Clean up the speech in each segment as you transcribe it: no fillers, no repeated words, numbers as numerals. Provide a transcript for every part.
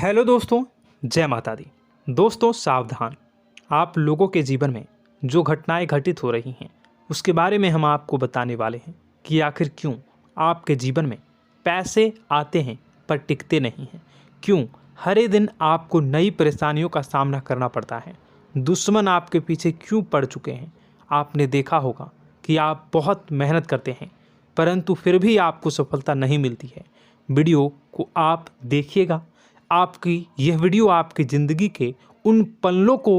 Hello दोस्तों, जय माता दी। दोस्तों सावधान, आप लोगों के जीवन में जो घटनाएं घटित हो रही हैं उसके बारे में हम आपको बताने वाले हैं कि आखिर क्यों आपके जीवन में पैसे आते हैं पर टिकते नहीं हैं। क्यों हर एक दिन आपको नई परेशानियों का सामना करना पड़ता है। दुश्मन आपके पीछे क्यों पड़ चुके हैं। आपने देखा होगा कि आप बहुत मेहनत करते हैं परंतु फिर भी आपको सफलता नहीं मिलती है। वीडियो को आप देखिएगा, आपकी यह वीडियो आपकी ज़िंदगी के उन पन्नों को,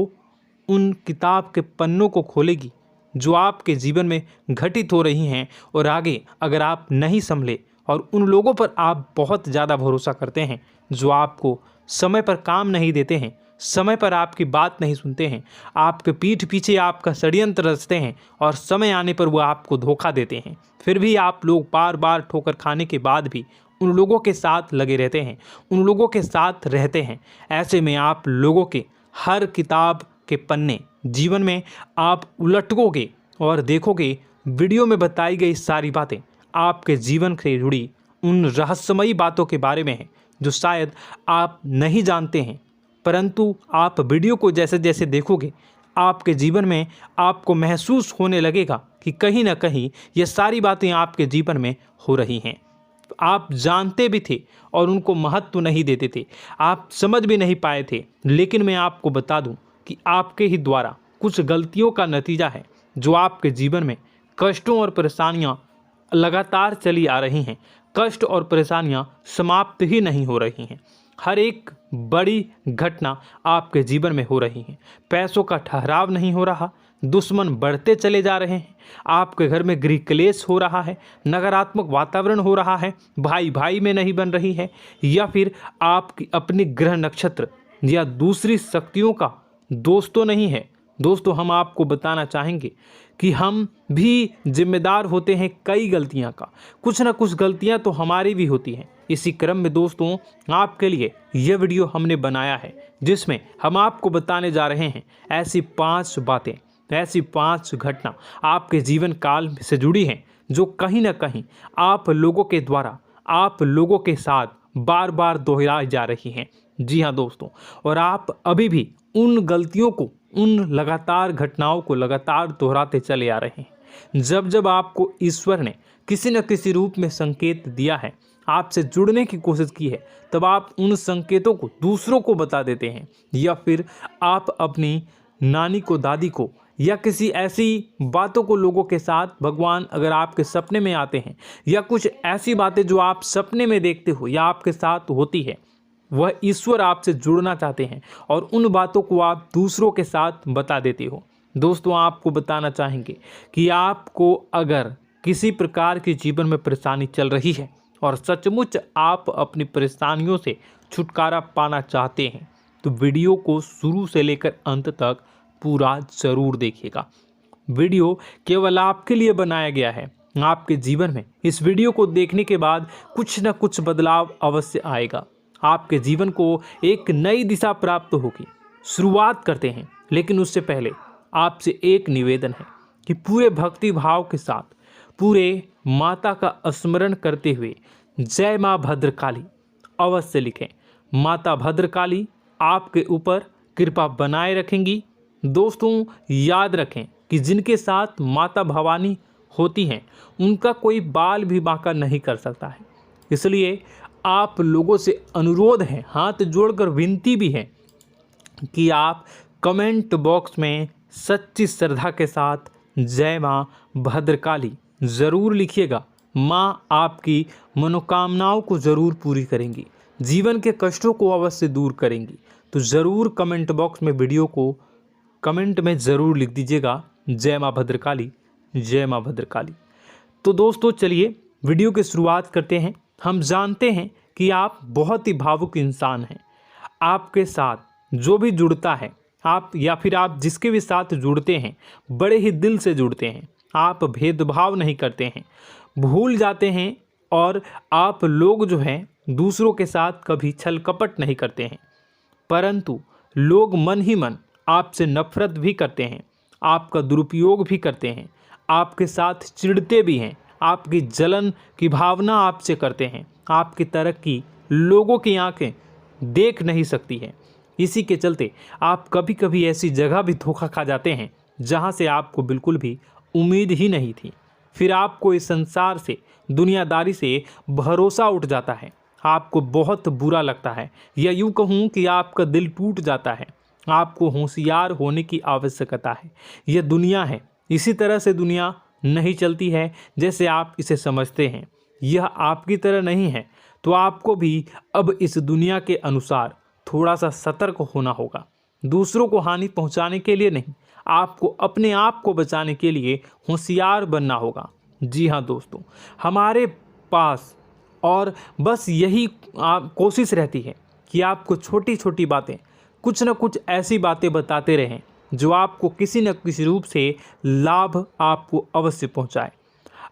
उन किताब के पन्नों को खोलेगी जो आपके जीवन में घटित हो रही हैं। और आगे अगर आप नहीं संभले और उन लोगों पर आप बहुत ज़्यादा भरोसा करते हैं जो आपको समय पर काम नहीं देते हैं, समय पर आपकी बात नहीं सुनते हैं, आपके पीठ पीछे आपका षड्यंत्र रचते हैं और समय आने पर वो आपको धोखा देते हैं, फिर भी आप लोग बार बार ठोकर खाने के बाद भी उन लोगों के साथ लगे रहते हैं, उन लोगों के साथ रहते हैं। ऐसे में आप लोगों के हर किताब के पन्ने जीवन में आप उलटोगे और देखोगे वीडियो में बताई गई सारी बातें आपके जीवन से जुड़ी उन रहस्यमयी बातों के बारे में हैं जो शायद आप नहीं जानते हैं। परंतु आप वीडियो को जैसे जैसे देखोगे आपके जीवन में आपको महसूस होने लगेगा कि कहीं ना कहीं ये सारी बातें आपके जीवन में हो रही हैं। आप जानते भी थे और उनको महत्व नहीं देते थे, आप समझ भी नहीं पाए थे। लेकिन मैं आपको बता दूं कि आपके ही द्वारा कुछ गलतियों का नतीजा है जो आपके जीवन में कष्टों और परेशानियां लगातार चली आ रही हैं। कष्ट और परेशानियां समाप्त ही नहीं हो रही हैं। हर एक बड़ी घटना आपके जीवन में हो रही है। पैसों का ठहराव नहीं हो रहा, दुश्मन बढ़ते चले जा रहे हैं, आपके घर में गृह क्लेश हो रहा है, नकारात्मक वातावरण हो रहा है, भाई भाई में नहीं बन रही है, या फिर आपकी अपनी ग्रह नक्षत्र या दूसरी शक्तियों का दोस्तों नहीं है। दोस्तों हम आपको बताना चाहेंगे कि हम भी जिम्मेदार होते हैं कई गलतियां का, कुछ ना कुछ गलतियां तो हमारी भी होती हैं। इसी क्रम में दोस्तों आपके लिए यह वीडियो हमने बनाया है जिसमें हम आपको बताने जा रहे हैं ऐसी 5 बातें, ऐसी 5 घटना आपके जीवन काल से जुड़ी हैं जो कहीं ना कहीं आप लोगों के द्वारा आप लोगों के साथ बार बार दोहराई जा रही हैं। जी हाँ दोस्तों, और आप अभी भी उन गलतियों को, उन लगातार घटनाओं को लगातार दोहराते चले आ रहे हैं। जब जब आपको ईश्वर ने किसी न किसी रूप में संकेत दिया है, आपसे जुड़ने की कोशिश की है, तब आप उन संकेतों को दूसरों को बता देते हैं, या फिर आप अपनी नानी को, दादी को, या किसी ऐसी बातों को लोगों के साथ, भगवान अगर आपके सपने में आते हैं या कुछ ऐसी बातें जो आप सपने में देखते हो या आपके साथ होती है, वह ईश्वर आपसे जुड़ना चाहते हैं और उन बातों को आप दूसरों के साथ बता देते हो। दोस्तों आपको बताना चाहेंगे कि आपको अगर किसी प्रकार की जीवन में परेशानी चल रही है और सचमुच आप अपनी परेशानियों से छुटकारा पाना चाहते हैं तो वीडियो को शुरू से लेकर अंत तक पूरा ज़रूर देखिएगा। वीडियो केवल आपके लिए बनाया गया है। आपके जीवन में इस वीडियो को देखने के बाद कुछ न कुछ बदलाव अवश्य आएगा। आपके जीवन को एक नई दिशा प्राप्त होगी। शुरुआत करते हैं, लेकिन उससे पहले आपसे एक निवेदन है कि पूरे भक्ति भाव के साथ पूरे माता का स्मरण करते हुए जय माँ भद्रकाली अवश्य लिखें। माता भद्रकाली आपके ऊपर कृपा बनाए रखेंगी। दोस्तों याद रखें कि जिनके साथ माता भवानी होती हैं उनका कोई बाल भी बांका नहीं कर सकता है। इसलिए आप लोगों से अनुरोध है, हाथ जोड़कर विनती भी है कि आप कमेंट बॉक्स में सच्ची श्रद्धा के साथ जय माँ भद्रकाली ज़रूर लिखिएगा। माँ आपकी मनोकामनाओं को ज़रूर पूरी करेंगी, जीवन के कष्टों को अवश्य दूर करेंगी। तो ज़रूर कमेंट बॉक्स में वीडियो को कमेंट में ज़रूर लिख दीजिएगा जय माँ भद्रकाली, जय माँ भद्रकाली। तो दोस्तों चलिए वीडियो की शुरुआत करते हैं। हम जानते हैं कि आप बहुत ही भावुक इंसान हैं। आपके साथ जो भी जुड़ता है, आप या फिर आप जिसके भी साथ जुड़ते हैं बड़े ही दिल से जुड़ते हैं। आप भेदभाव नहीं करते हैं, भूल जाते हैं, और आप लोग जो हैं दूसरों के साथ कभी छल कपट नहीं करते हैं। परंतु लोग मन ही मन आपसे नफरत भी करते हैं, आपका दुरुपयोग भी करते हैं, आपके साथ चिढ़ते भी हैं, आपकी जलन की भावना आपसे करते हैं। आपकी तरक्की लोगों की आंखें देख नहीं सकती है। इसी के चलते आप कभी कभी ऐसी जगह भी धोखा खा जाते हैं जहां से आपको बिल्कुल भी उम्मीद ही नहीं थी। फिर आपको इस संसार से, दुनियादारी से भरोसा उठ जाता है। आपको बहुत बुरा लगता है, या यूं कहूं कि आपका दिल टूट जाता है। आपको होशियार होने की आवश्यकता है। यह दुनिया है, इसी तरह से दुनिया नहीं चलती है जैसे आप इसे समझते हैं। यह आपकी तरह नहीं है, तो आपको भी अब इस दुनिया के अनुसार थोड़ा सा सतर्क होना होगा। दूसरों को हानि पहुंचाने के लिए नहीं, आपको अपने आप को बचाने के लिए होशियार बनना होगा। जी हाँ दोस्तों, हमारे पास और बस यही कोशिश रहती है कि आपको छोटी छोटी बातें, कुछ न कुछ ऐसी बातें बताते रहें जो आपको किसी न किसी रूप से लाभ आपको अवश्य पहुंचाए,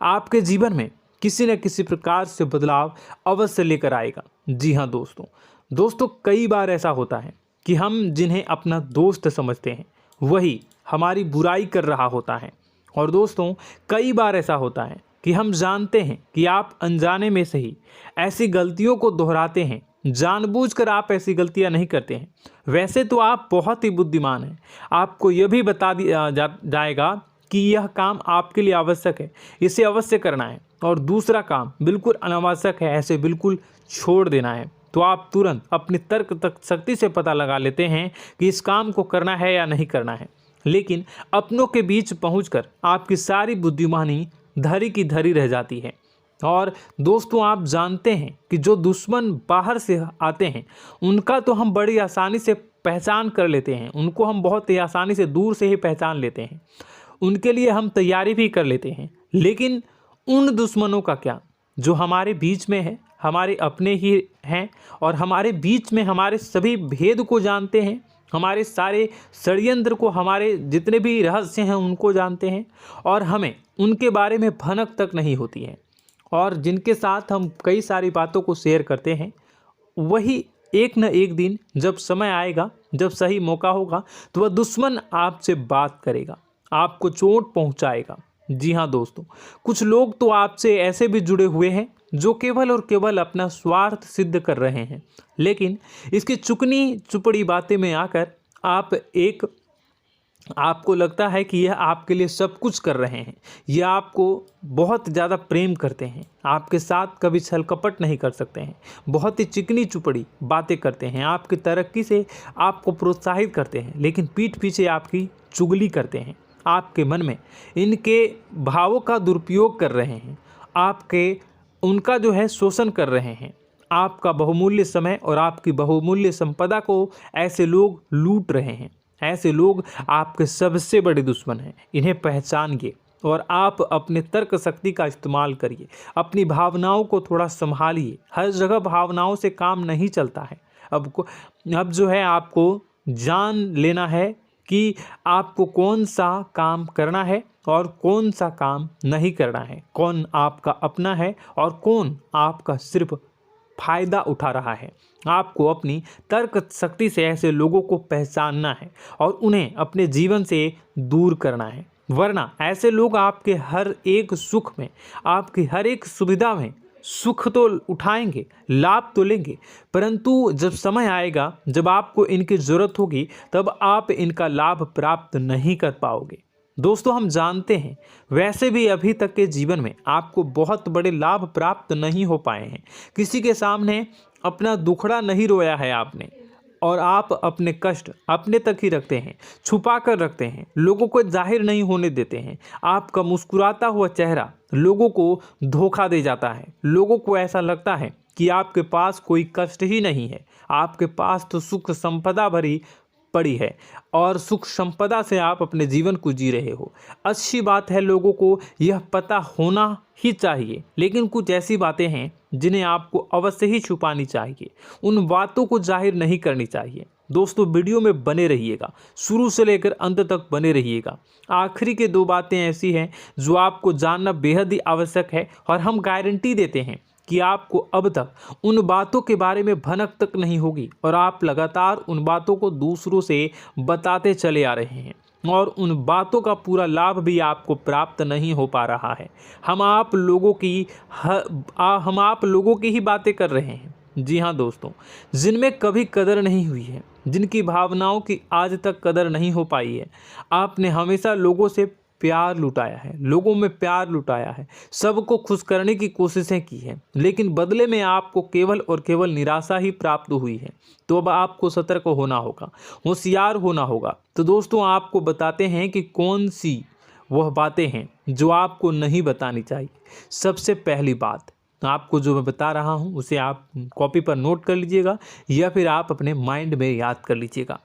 आपके जीवन में किसी न किसी प्रकार से बदलाव अवश्य लेकर आएगा। जी हाँ दोस्तों, कई बार ऐसा होता है कि हम जिन्हें अपना दोस्त समझते हैं वही हमारी बुराई कर रहा होता है। और दोस्तों, कई बार ऐसा होता है कि हम जानते हैं कि आप अनजाने में से ही ऐसी गलतियों को दोहराते हैं। जानबूझकर आप ऐसी गलतियां नहीं करते हैं। वैसे तो आप बहुत ही बुद्धिमान हैं। आपको यह भी बता दिया जाएगा कि यह काम आपके लिए आवश्यक है, इसे अवश्य करना है, और दूसरा काम बिल्कुल अनावश्यक है, ऐसे बिल्कुल छोड़ देना है। तो आप तुरंत अपनी तर्क तक शक्ति से पता लगा लेते हैं कि इस काम को करना है या नहीं करना है। लेकिन अपनों के बीच पहुंचकर आपकी सारी बुद्धिमानी धरी की धरी रह जाती है। और दोस्तों, आप जानते हैं कि जो दुश्मन बाहर से आते हैं उनका तो हम बड़ी आसानी से पहचान कर लेते हैं, उनको हम बहुत ही आसानी से दूर से ही पहचान लेते हैं, उनके लिए हम तैयारी भी कर लेते हैं। लेकिन उन दुश्मनों का क्या जो हमारे बीच में है, हमारे अपने ही हैं, और हमारे बीच में हमारे सभी भेद को जानते हैं, हमारे सारे षड्यंत्र को, हमारे जितने भी रहस्य हैं उनको जानते हैं, और हमें उनके बारे में भनक तक नहीं होती है, और जिनके साथ हम कई सारी बातों को शेयर करते हैं, वही एक न एक दिन जब समय आएगा, जब सही मौका होगा, तो वह दुश्मन आपसे बात करेगा, आपको चोट पहुंचाएगा। जी हाँ दोस्तों, कुछ लोग तो आपसे ऐसे भी जुड़े हुए हैं जो केवल और केवल अपना स्वार्थ सिद्ध कर रहे हैं। लेकिन इसकी चुकनी चुपड़ी बातें में आकर आपको लगता है कि यह आपके लिए सब कुछ कर रहे हैं, यह आपको बहुत ज़्यादा प्रेम करते हैं, आपके साथ कभी छल कपट नहीं कर सकते हैं, बहुत ही चिकनी चुपड़ी बातें करते हैं, आपकी तरक्की से आपको प्रोत्साहित करते हैं, लेकिन पीठ पीछे आपकी चुगली करते हैं, आपके मन में इनके भावों का दुरुपयोग कर रहे हैं, उनका जो है शोषण कर रहे हैं। आपका बहुमूल्य समय और आपकी बहुमूल्य संपदा को ऐसे लोग लूट रहे हैं। ऐसे लोग आपके सबसे बड़े दुश्मन हैं। इन्हें पहचानिए और आप अपने तर्क शक्ति का इस्तेमाल करिए। अपनी भावनाओं को थोड़ा संभालिए। हर जगह भावनाओं से काम नहीं चलता है। अब जो है आपको जान लेना है कि आपको कौन सा काम करना है और कौन सा काम नहीं करना है, कौन आपका अपना है और कौन आपका सिर्फ फायदा उठा रहा है। आपको अपनी तर्क शक्ति से ऐसे लोगों को पहचानना है और उन्हें अपने जीवन से दूर करना है, वरना ऐसे लोग आपके हर एक सुख में, आपकी हर एक सुविधा में सुख तो उठाएंगे, लाभ तो लेंगे, परंतु जब समय आएगा, जब आपको इनकी ज़रूरत होगी, तब आप इनका लाभ प्राप्त नहीं कर पाओगे। दोस्तों, हम जानते हैं वैसे भी अभी तक के जीवन में आपको बहुत बड़े लाभ प्राप्त नहीं हो पाए हैं। किसी के सामने अपना दुखड़ा नहीं रोया है आपने, और आप अपने कष्ट अपने तक ही रखते हैं, छुपा कर रखते हैं, लोगों को जाहिर नहीं होने देते हैं। आपका मुस्कुराता हुआ चेहरा लोगों को धोखा दे जाता है। लोगों को ऐसा लगता है कि आपके पास कोई कष्ट ही नहीं है, आपके पास तो सुख संपदा भरी पड़ी है और सुख संपदा से आप अपने जीवन को जी रहे हो। अच्छी बात है, लोगों को यह पता होना ही चाहिए, लेकिन कुछ ऐसी बातें हैं जिन्हें आपको अवश्य ही छुपानी चाहिए। उन बातों को जाहिर नहीं करनी चाहिए। दोस्तों, वीडियो में बने रहिएगा, शुरू से लेकर अंत तक बने रहिएगा। आखिरी के 2 बातें ऐसी हैं जो आपको जानना बेहद ही आवश्यक है, और हम गारंटी देते हैं कि आपको अब तक उन बातों के बारे में भनक तक नहीं होगी, और आप लगातार उन बातों को दूसरों से बताते चले आ रहे हैं, और उन बातों का पूरा लाभ भी आपको प्राप्त नहीं हो पा रहा है। हम आप लोगों की ही बातें कर रहे हैं, जी हाँ दोस्तों, जिनमें कभी कदर नहीं हुई है, जिनकी भावनाओं की आज तक कदर नहीं हो पाई है। आपने हमेशा लोगों से प्यार लुटाया है, लोगों में प्यार लुटाया है, सबको खुश करने की कोशिशें की है, लेकिन बदले में आपको केवल और केवल निराशा ही प्राप्त हुई है। तो अब आपको सतर्क होना होगा, होशियार होना होगा। तो दोस्तों आपको बताते हैं कि कौन सी वह बातें हैं जो आपको नहीं बतानी चाहिए। सबसे पहली बात आपको जो मैं बता रहा हूं उसे आप कॉपी पर नोट कर लीजिएगा या फिर आप अपने माइंड में याद कर लीजिएगा।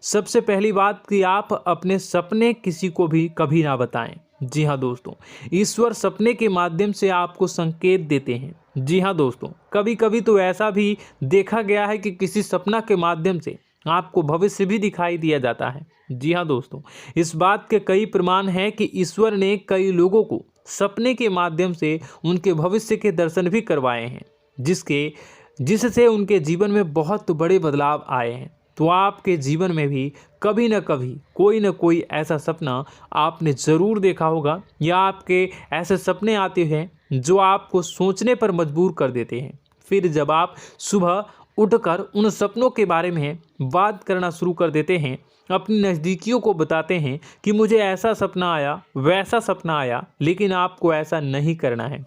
सबसे पहली बात कि आप अपने सपने किसी को भी कभी ना बताएं। जी हाँ दोस्तों, ईश्वर सपने के माध्यम से आपको संकेत देते हैं। जी हाँ दोस्तों, कभी कभी तो ऐसा भी देखा गया है कि किसी सपना के माध्यम से आपको भविष्य भी दिखाई दिया जाता है। जी हाँ दोस्तों, इस बात के कई प्रमाण हैं कि ईश्वर ने कई लोगों को सपने के माध्यम से उनके भविष्य के दर्शन भी करवाए हैं, जिससे उनके जीवन में बहुत बड़े बदलाव आए हैं। तो आपके जीवन में भी कभी न कभी कोई न कोई ऐसा सपना आपने ज़रूर देखा होगा, या आपके ऐसे सपने आते हैं जो आपको सोचने पर मजबूर कर देते हैं। फिर जब आप सुबह उठकर उन सपनों के बारे में बात करना शुरू कर देते हैं, अपनी नज़दीकियों को बताते हैं कि मुझे ऐसा सपना आया, वैसा सपना आया, लेकिन आपको ऐसा नहीं करना है।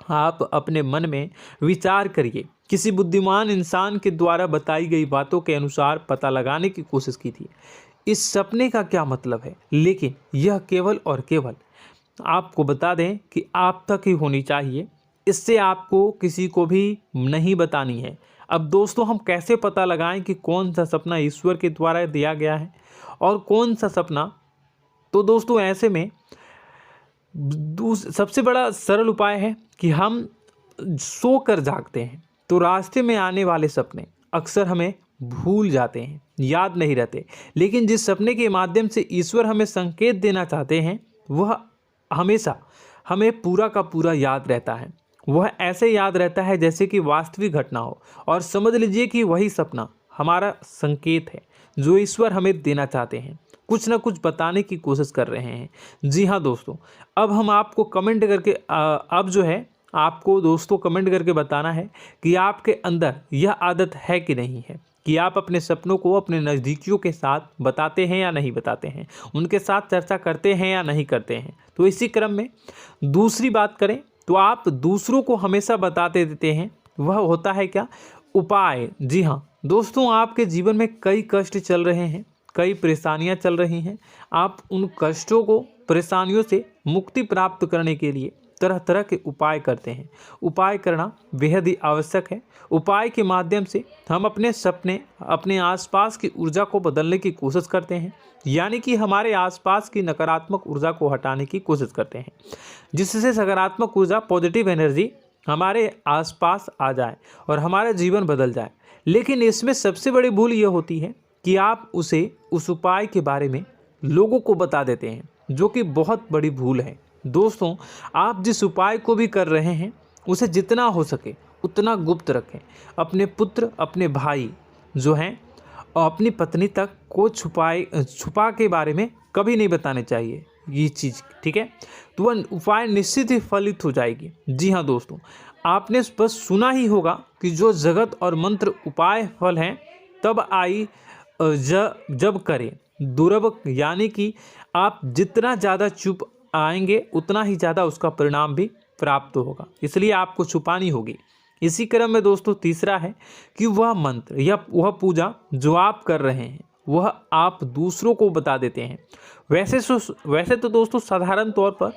आप अपने मन में विचार करिए। किसी बुद्धिमान इंसान के द्वारा बताई गई बातों के अनुसार पता लगाने की कोशिश की थी इस सपने का क्या मतलब है, लेकिन यह केवल और केवल आपको बता दें कि आप तक ही होनी चाहिए। इससे आपको किसी को भी नहीं बतानी है। अब दोस्तों हम कैसे पता लगाएं कि कौन सा सपना ईश्वर के द्वारा दिया गया है और कौन सा सपना? तो दोस्तों ऐसे में सबसे बड़ा सरल उपाय है कि हम सोकर जागते हैं तो रास्ते में आने वाले सपने अक्सर हमें भूल जाते हैं, याद नहीं रहते। लेकिन जिस सपने के माध्यम से ईश्वर हमें संकेत देना चाहते हैं वह हमेशा हमें पूरा का पूरा याद रहता है। वह ऐसे याद रहता है जैसे कि वास्तविक घटना हो, और समझ लीजिए कि वही सपना हमारा संकेत है जो ईश्वर हमें देना चाहते हैं, कुछ ना कुछ बताने की कोशिश कर रहे हैं। जी हाँ दोस्तों, अब हम आपको कमेंट करके अब जो है आपको दोस्तों कमेंट करके बताना है कि आपके अंदर यह आदत है कि नहीं है कि आप अपने सपनों को अपने नज़दीकियों के साथ बताते हैं या नहीं बताते हैं, उनके साथ चर्चा करते हैं या नहीं करते हैं। तो इसी क्रम में दूसरी बात करें तो आप दूसरों को हमेशा बताते देते हैं, वह होता है क्या? उपाय। जी हाँ दोस्तों, आपके जीवन में कई कष्ट चल रहे हैं, कई परेशानियां चल रही हैं। आप उन कष्टों को, परेशानियों से मुक्ति प्राप्त करने के लिए तरह तरह के उपाय करते हैं। उपाय करना बेहद ही आवश्यक है। उपाय के माध्यम से हम अपने सपने, अपने आसपास की ऊर्जा को बदलने की कोशिश करते हैं, यानी कि हमारे आसपास की नकारात्मक ऊर्जा को हटाने की कोशिश करते हैं, जिससे सकारात्मक ऊर्जा, पॉजिटिव एनर्जी हमारे आसपास आ जाए और हमारा जीवन बदल जाए। लेकिन इसमें सबसे बड़ी भूल यह होती है कि आप उस उपाय के बारे में लोगों को बता देते हैं, जो कि बहुत बड़ी भूल है। दोस्तों आप जिस उपाय को भी कर रहे हैं उसे जितना हो सके उतना गुप्त रखें। अपने पुत्र, अपने भाई जो हैं और अपनी पत्नी तक को छुपा के बारे में कभी नहीं बताने चाहिए ये चीज़, ठीक है? तो वह उपाय निश्चित ही फलित हो जाएगी। जी हाँ दोस्तों, आपने बस सुना ही होगा कि जो जगत और मंत्र उपाय फल हैं तब आई जब करें दुर्लभ, यानी कि आप जितना ज़्यादा चुप आएंगे उतना ही ज़्यादा उसका परिणाम भी प्राप्त होगा, इसलिए आपको छुपानी होगी। इसी क्रम में दोस्तों तीसरा है कि वह मंत्र या वह पूजा जो आप कर रहे हैं वह आप दूसरों को बता देते हैं। वैसे तो दोस्तों साधारण तौर पर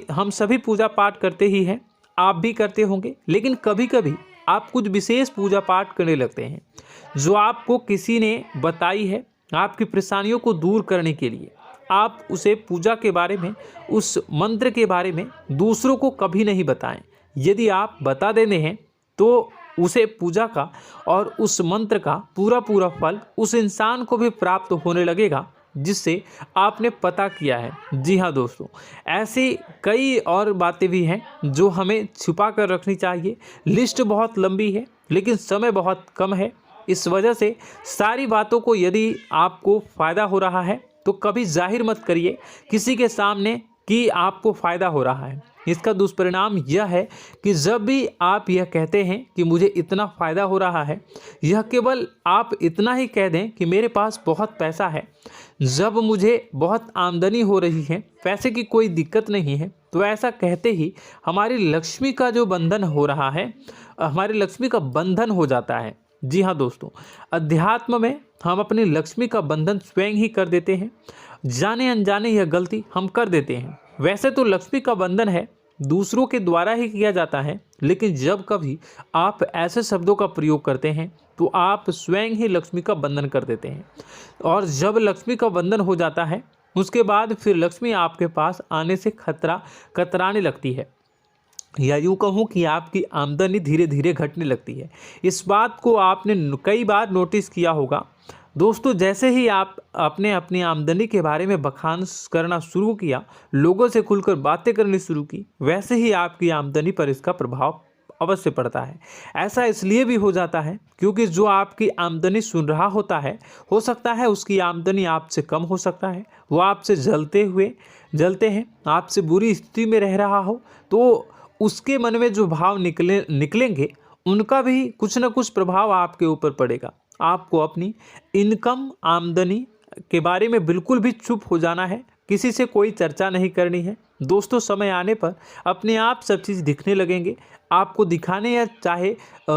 हम सभी पूजा पाठ करते ही हैं, आप भी करते होंगे, लेकिन कभी कभी आप कुछ विशेष पूजा पाठ करने लगते हैं जो आपको किसी ने बताई है आपकी परेशानियों को दूर करने के लिए। आप उसे पूजा के बारे में, उस मंत्र के बारे में दूसरों को कभी नहीं बताएं। यदि आप बता देते हैं तो उसे पूजा का और उस मंत्र का पूरा फल उस इंसान को भी प्राप्त होने लगेगा जिससे आपने पता किया है। जी हाँ दोस्तों, ऐसी कई और बातें भी हैं जो हमें छुपा कर रखनी चाहिए। लिस्ट बहुत लंबी है लेकिन समय बहुत कम है, इस वजह से सारी बातों को यदि आपको फ़ायदा हो रहा है तो कभी जाहिर मत करिए किसी के सामने कि आपको फ़ायदा हो रहा है। इसका दुष्परिणाम यह है कि जब भी आप यह कहते हैं कि मुझे इतना फ़ायदा हो रहा है, यह केवल आप इतना ही कह दें कि मेरे पास बहुत पैसा है, जब मुझे बहुत आमदनी हो रही है, पैसे की कोई दिक्कत नहीं है, तो ऐसा कहते ही हमारी लक्ष्मी का जो बंधन हो रहा है, हमारी लक्ष्मी का बंधन हो जाता है। जी हाँ दोस्तों, अध्यात्म में हम अपनी लक्ष्मी का बंधन स्वयं ही कर देते हैं। जाने अनजाने यह गलती हम कर देते हैं। वैसे तो लक्ष्मी का बंधन है दूसरों के द्वारा ही किया जाता है, लेकिन जब कभी आप ऐसे शब्दों का प्रयोग करते हैं तो आप स्वयं ही लक्ष्मी का बंधन कर देते हैं। और जब लक्ष्मी का बंधन हो जाता है उसके बाद फिर लक्ष्मी आपके पास आने से कतराने लगती है, या यूँ कहूँ कि आपकी आमदनी धीरे धीरे घटने लगती है। इस बात को आपने कई बार नोटिस किया होगा दोस्तों। जैसे ही आप अपने अपनी आमदनी के बारे में बखान करना शुरू किया, लोगों से खुलकर बातें करनी शुरू की, वैसे ही आपकी आमदनी पर इसका प्रभाव अवश्य पड़ता है। ऐसा इसलिए भी हो जाता है क्योंकि जो आपकी आमदनी सुन रहा होता है, हो सकता है उसकी आमदनी आपसे कम हो सकता है, वो आपसे जलते हैं, आपसे बुरी स्थिति में रह रहा हो, तो उसके मन में जो भाव निकलेंगे उनका भी कुछ न कुछ प्रभाव आपके ऊपर पड़ेगा। आपको अपनी इनकम आमदनी के बारे में बिल्कुल भी चुप हो जाना है, किसी से कोई चर्चा नहीं करनी है दोस्तों। समय आने पर अपने आप सब चीज़ दिखने लगेंगे। आपको दिखाने या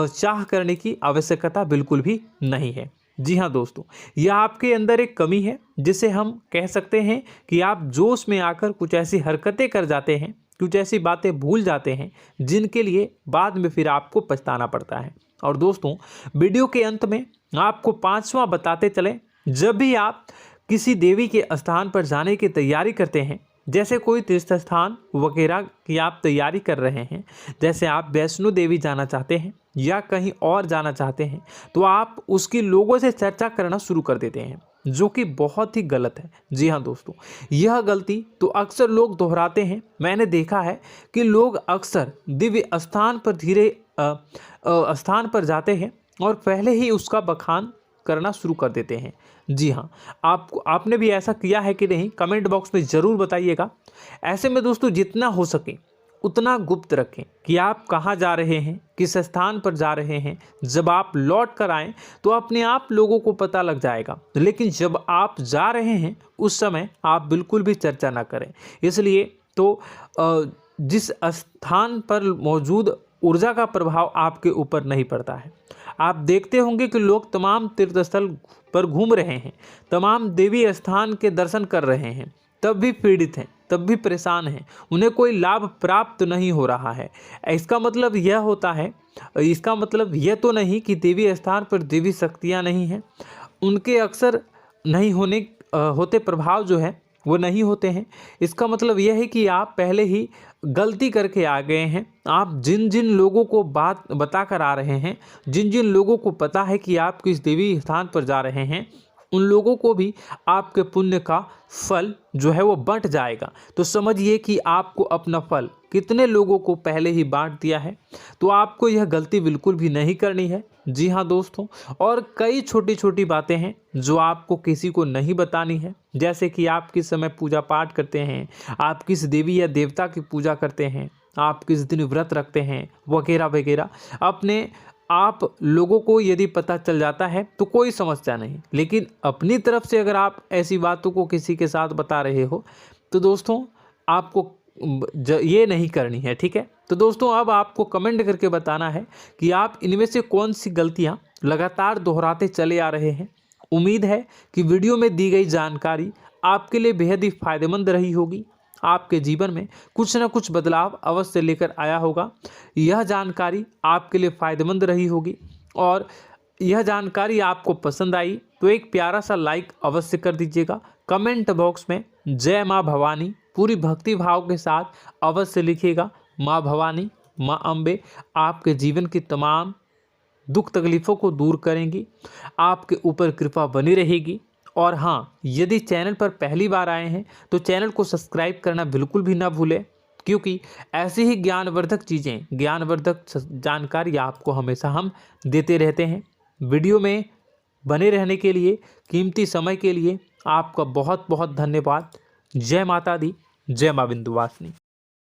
चाह करने की आवश्यकता बिल्कुल भी नहीं है। जी हाँ दोस्तों, यह आपके अंदर एक कमी है जिसे हम कह सकते हैं कि आप जोश में आकर कुछ ऐसी हरकतें कर जाते हैं, कुछ ऐसी बातें भूल जाते हैं जिनके लिए बाद में फिर आपको पछताना पड़ता है। और दोस्तों, वीडियो के अंत में आपको 5वां बताते चलें, जब भी आप किसी देवी के स्थान पर जाने की तैयारी करते हैं, जैसे कोई तीर्थ स्थान वगैरह की आप तैयारी कर रहे हैं, जैसे आप वैष्णो देवी जाना चाहते हैं या कहीं और जाना चाहते हैं, तो आप उसकी लोगों से चर्चा करना शुरू कर देते हैं, जो कि बहुत ही गलत है। जी हाँ दोस्तों, यह गलती तो अक्सर लोग दोहराते हैं। मैंने देखा है कि लोग अक्सर दिव्य स्थान पर जाते हैं और पहले ही उसका बखान करना शुरू कर देते हैं। जी हाँ, आपने भी ऐसा किया है कि नहीं, कमेंट बॉक्स में ज़रूर बताइएगा। ऐसे में दोस्तों, जितना हो सके उतना गुप्त रखें कि आप कहाँ जा रहे हैं, किस स्थान पर जा रहे हैं। जब आप लौट कर आएँ तो अपने आप लोगों को पता लग जाएगा, लेकिन जब आप जा रहे हैं उस समय आप बिल्कुल भी चर्चा ना करें। इसलिए तो जिस स्थान पर मौजूद ऊर्जा का प्रभाव आपके ऊपर नहीं पड़ता है। आप देखते होंगे कि लोग तमाम तीर्थस्थल पर घूम रहे हैं, तमाम देवी स्थान के दर्शन कर रहे हैं, तब भी पीड़ित हैं, तब भी परेशान हैं, उन्हें कोई लाभ प्राप्त नहीं हो रहा है। इसका मतलब यह तो नहीं कि देवी स्थान पर देवी शक्तियाँ नहीं हैं, उनके अक्सर नहीं होते प्रभाव जो है वो नहीं होते हैं। इसका मतलब यह है कि आप पहले ही गलती करके आ गए हैं। आप जिन जिन लोगों को बात बता कर आ रहे हैं, जिन जिन लोगों को पता है कि आप किस देवी स्थान पर जा रहे हैं, उन लोगों को भी आपके पुण्य का फल जो है वो बंट जाएगा। तो समझिए कि आपको अपना फल कितने लोगों को पहले ही बांट दिया है। तो आपको यह गलती बिल्कुल भी नहीं करनी है। जी हाँ दोस्तों, और कई छोटी छोटी बातें हैं जो आपको किसी को नहीं बतानी है, जैसे कि आप किस समय पूजा पाठ करते हैं, आप किस देवी या देवता की पूजा करते हैं, आप किस दिन व्रत रखते हैं, वगैरह वगैरह। अपने आप लोगों को यदि पता चल जाता है तो कोई समस्या नहीं, लेकिन अपनी तरफ से अगर आप ऐसी बातों को किसी के साथ बता रहे हो तो दोस्तों आपको ये नहीं करनी है, ठीक है। तो दोस्तों, अब आपको कमेंट करके बताना है कि आप इनमें से कौन सी गलतियां लगातार दोहराते चले आ रहे हैं। उम्मीद है कि वीडियो में दी गई जानकारी आपके लिए बेहद ही फायदेमंद रही होगी, आपके जीवन में कुछ न कुछ बदलाव अवश्य लेकर आया होगा। यह जानकारी आपके लिए फ़ायदेमंद रही होगी और यह जानकारी आपको पसंद आई तो एक प्यारा सा लाइक अवश्य कर दीजिएगा। कमेंट बॉक्स में जय माँ भवानी पूरी भक्ति भाव के साथ अवश्य लिखिएगा। माँ भवानी, माँ अम्बे आपके जीवन की तमाम दुख तकलीफ़ों को दूर करेंगी, आपके ऊपर कृपा बनी रहेगी। और हाँ, यदि चैनल पर पहली बार आए हैं तो चैनल को सब्सक्राइब करना बिल्कुल भी ना भूलें, क्योंकि ऐसी ही ज्ञानवर्धक चीज़ें, ज्ञानवर्धक जानकारी आपको हमेशा हम देते रहते हैं। वीडियो में बने रहने के लिए, कीमती समय के लिए आपका बहुत बहुत धन्यवाद। जय माता दी, जय माँ विंध्यवासिनी।